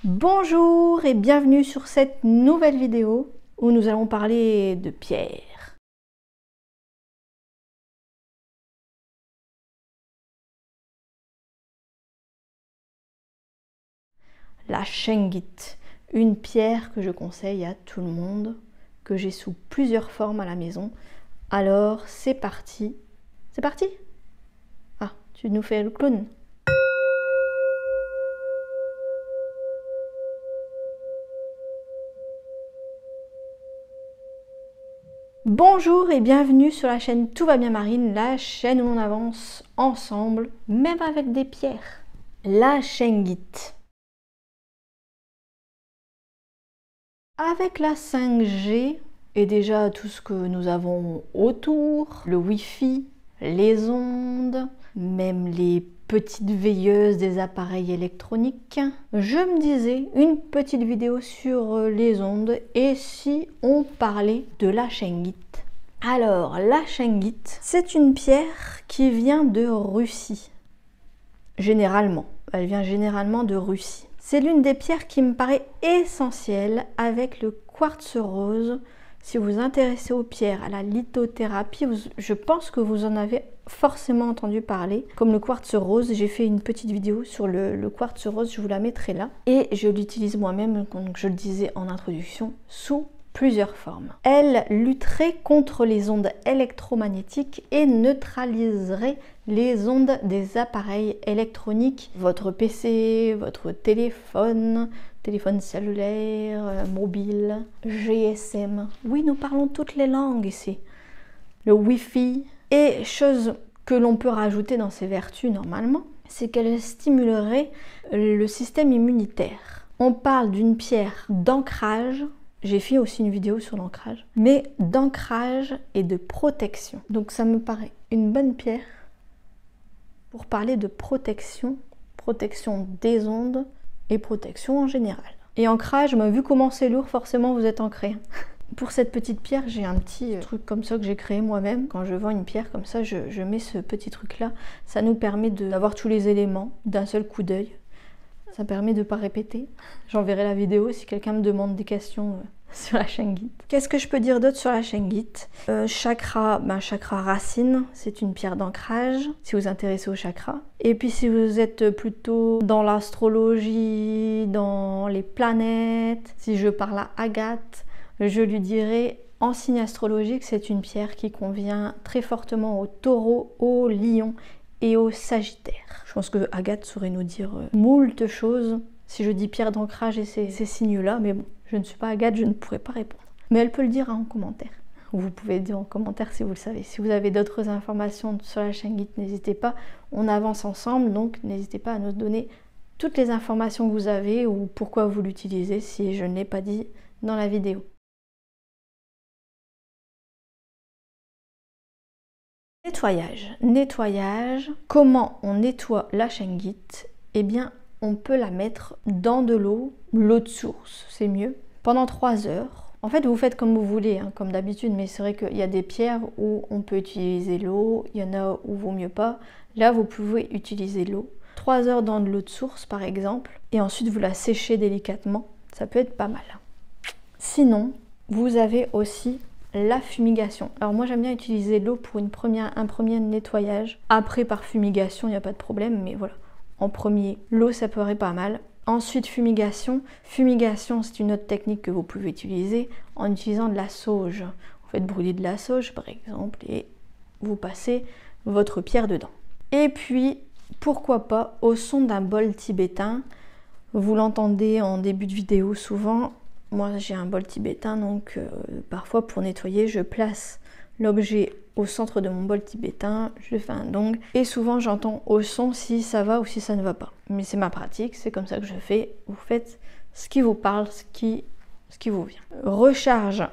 Bonjour et bienvenue sur cette nouvelle vidéo où nous allons parler de pierre. La shungite, une pierre que je conseille à tout le monde, que j'ai sous plusieurs formes à la maison. Alors c'est parti. C'est parti? Ah, tu nous fais le clown. Bonjour et bienvenue sur la chaîne Tout va bien Marine, la chaîne où on avance ensemble, même avec des pierres. La shungite. Avec la 5G et déjà tout ce que nous avons autour, le Wi-Fi, les ondes, même les petites veilleuses des appareils électroniques, je me disais une petite vidéo sur les ondes et si on parlait de la shungite. Alors la shungite, c'est une pierre qui vient de Russie. Généralement, elle vient généralement de Russie. C'est l'une des pierres qui me paraît essentielle avec le quartz rose. Si vous vous intéressez aux pierres, à la lithothérapie, je pense que vous en avez forcément entendu parler. Comme le quartz rose, j'ai fait une petite vidéo sur le quartz rose, je vous la mettrai là. Et je l'utilise moi-même, comme je le disais en introduction, sous plusieurs formes. Elle lutterait contre les ondes électromagnétiques et neutraliserait les ondes des appareils électroniques, votre PC, votre téléphone cellulaire, mobile, GSM. Oui, nous parlons toutes les langues ici. Le Wi-Fi. Et chose que l'on peut rajouter dans ses vertus normalement, c'est qu'elle stimulerait le système immunitaire. On parle d'une pierre d'ancrage. J'ai fait aussi une vidéo sur l'ancrage, mais d'ancrage et de protection. Donc ça me paraît une bonne pierre pour parler de protection, protection des ondes et protection en général. Et ancrage, vu comment c'est lourd, forcément vous êtes ancré. Pour cette petite pierre, j'ai un petit truc comme ça que j'ai créé moi-même. Quand je vends une pierre comme ça, je mets ce petit truc là. Ça nous permet d'avoir tous les éléments d'un seul coup d'œil. Ça permet de ne pas répéter. J'enverrai la vidéo si quelqu'un me demande des questions sur la shungite. Qu'est-ce que je peux dire d'autre sur la shungite? Chakra, chakra racine, c'est une pierre d'ancrage, si vous vous intéressez au chakra. Et puis si vous êtes plutôt dans l'astrologie, dans les planètes, si je parle à Agathe, je lui dirais en signe astrologique, c'est une pierre qui convient très fortement au taureau, au lion et au sagittaire. Je pense que Agathe saurait nous dire moult choses si je dis pierre d'ancrage et ces signes-là, mais bon, je ne suis pas Agathe, je ne pourrais pas répondre. Mais elle peut le dire en commentaire. Vous pouvez le dire en commentaire si vous le savez. Si vous avez d'autres informations sur la shungite, n'hésitez pas. On avance ensemble, donc n'hésitez pas à nous donner toutes les informations que vous avez ou pourquoi vous l'utilisez si je ne l'ai pas dit dans la vidéo. Nettoyage. Comment on nettoie la shungite? Eh bien, on peut la mettre dans de l'eau de source, c'est mieux, pendant 3 heures. En fait, vous faites comme vous voulez, comme d'habitude, mais c'est vrai qu'il y a des pierres où on peut utiliser l'eau, il y en a où vaut mieux pas. Là, vous pouvez utiliser l'eau. 3 heures dans de l'eau de source, par exemple, et ensuite vous la séchez délicatement. Ça peut être pas mal. Sinon, vous avez aussi la fumigation. Alors moi j'aime bien utiliser l'eau pour un premier nettoyage. Après par fumigation, il n'y a pas de problème, mais voilà. En premier, l'eau ça paraît pas mal. Ensuite fumigation. Fumigation c'est une autre technique que vous pouvez utiliser en utilisant de la sauge. Vous faites brûler de la sauge par exemple et vous passez votre pierre dedans. Et puis pourquoi pas au son d'un bol tibétain. Vous l'entendez en début de vidéo souvent. Moi j'ai un bol tibétain donc parfois pour nettoyer je place l'objet au centre de mon bol tibétain, je fais un dong et souvent j'entends au son si ça va ou si ça ne va pas. Mais c'est ma pratique, c'est comme ça que je fais. Vous faites ce qui vous parle, ce qui vous vient. Recharge.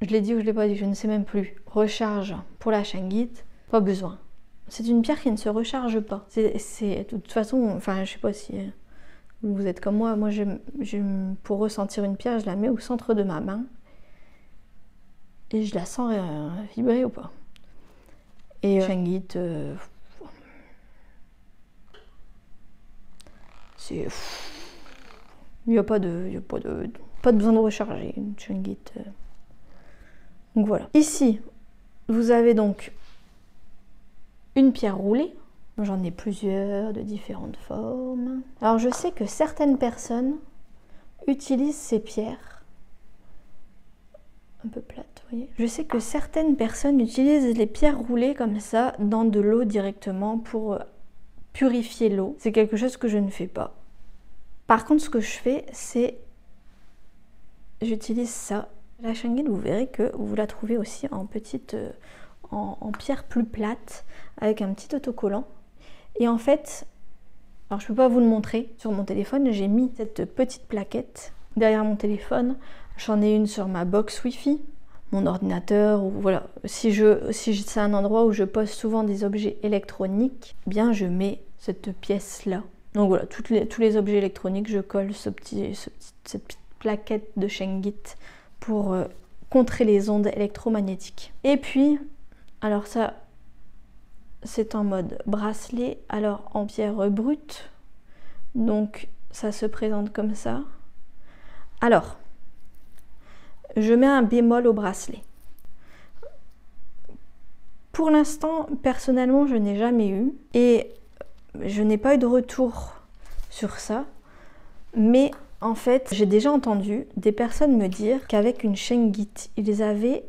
Je l'ai dit ou je l'ai pas dit, je ne sais même plus. Recharge pour la shungite, pas besoin. C'est une pierre qui ne se recharge pas. C'est de toute façon, enfin je sais pas si vous êtes comme moi, pour ressentir une pierre, je la mets au centre de ma main et je la sens vibrer ou pas. Et shungite, c'est... Il n'y a pas de besoin de recharger une Chungit. Donc voilà. Ici, vous avez donc une pierre roulée. J'en ai plusieurs de différentes formes. Alors je sais que certaines personnes utilisent ces pierres un peu plates, vous voyez. Je sais que certaines personnes utilisent les pierres roulées comme ça dans de l'eau directement pour purifier l'eau. C'est quelque chose que je ne fais pas. Par contre, ce que je fais, c'est j'utilise ça. La Chungit, vous verrez que vous la trouvez aussi en petite, en pierre plus plate, avec un petit autocollant. Et en fait, alors je peux pas vous le montrer sur mon téléphone, j'ai mis cette petite plaquette derrière mon téléphone. J'en ai une sur ma box Wi-Fi, mon ordinateur, ou voilà. Si c'est un endroit où je pose souvent des objets électroniques, eh bien je mets cette pièce-là. Donc voilà, tous les objets électroniques, je colle cette petite plaquette de Chungit pour contrer les ondes électromagnétiques. Et puis, alors ça, c'est en mode bracelet, alors en pierre brute. Donc ça se présente comme ça. Alors, je mets un bémol au bracelet. Pour l'instant, personnellement, je n'ai jamais eu. Et je n'ai pas eu de retour sur ça. Mais en fait, j'ai déjà entendu des personnes me dire qu'avec une Chungit, ils avaient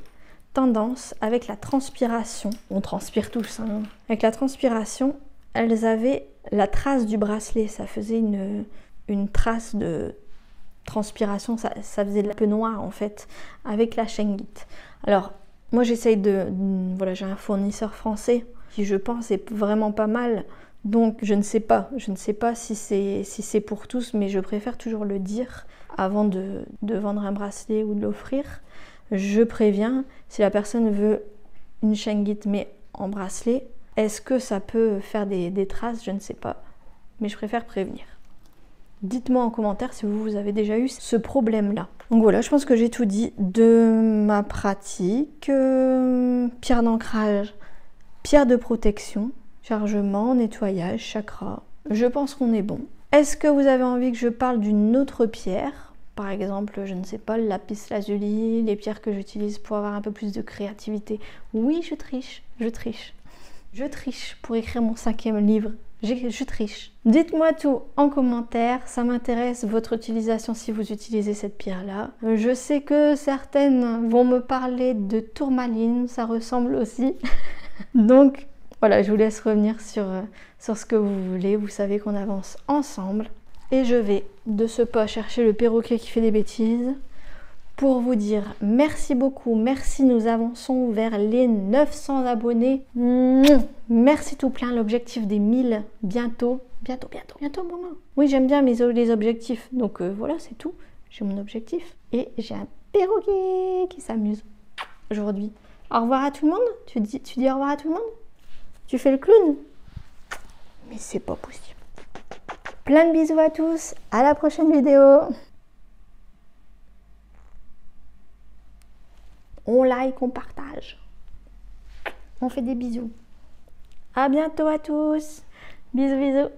tendance, avec la transpiration, on transpire tous, hein, avec la transpiration, elles avaient la trace du bracelet, ça faisait une trace de transpiration, ça faisait un peu noir en fait, avec la Chungit. Alors, moi j'essaye voilà, j'ai un fournisseur français qui je pense est vraiment pas mal, donc je ne sais pas si c'est pour tous, mais je préfère toujours le dire avant de vendre un bracelet ou de l'offrir. Je préviens, si la personne veut une Chungit mais en bracelet, est-ce que ça peut faire des traces? Je ne sais pas, mais je préfère prévenir. Dites-moi en commentaire si vous avez déjà eu ce problème-là. Donc voilà, je pense que j'ai tout dit de ma pratique. Pierre d'ancrage, pierre de protection, chargement, nettoyage, chakra. Je pense qu'on est bon. Est-ce que vous avez envie que je parle d'une autre pierre? Par exemple, je ne sais pas, le lapis lazuli, les pierres que j'utilise pour avoir un peu plus de créativité. Oui, je triche. Je triche pour écrire mon 5e livre. Je triche. Dites-moi tout en commentaire, ça m'intéresse votre utilisation si vous utilisez cette pierre-là. Je sais que certaines vont me parler de tourmaline, ça ressemble aussi. Donc voilà, je vous laisse revenir sur ce que vous voulez. Vous savez qu'on avance ensemble. Et je vais de ce pas chercher le perroquet qui fait des bêtises pour vous dire merci beaucoup, merci, nous avançons vers les 900 abonnés. Merci tout plein, l'objectif des 1000 bientôt, maman. Oui, j'aime bien les objectifs, donc voilà, c'est tout. J'ai mon objectif et j'ai un perroquet qui s'amuse aujourd'hui. Au revoir à tout le monde. Tu dis au revoir à tout le monde? Tu fais le clown? Mais c'est pas possible. Plein de bisous à tous, à la prochaine vidéo. On like, on partage. On fait des bisous. À bientôt à tous. Bisous, bisous.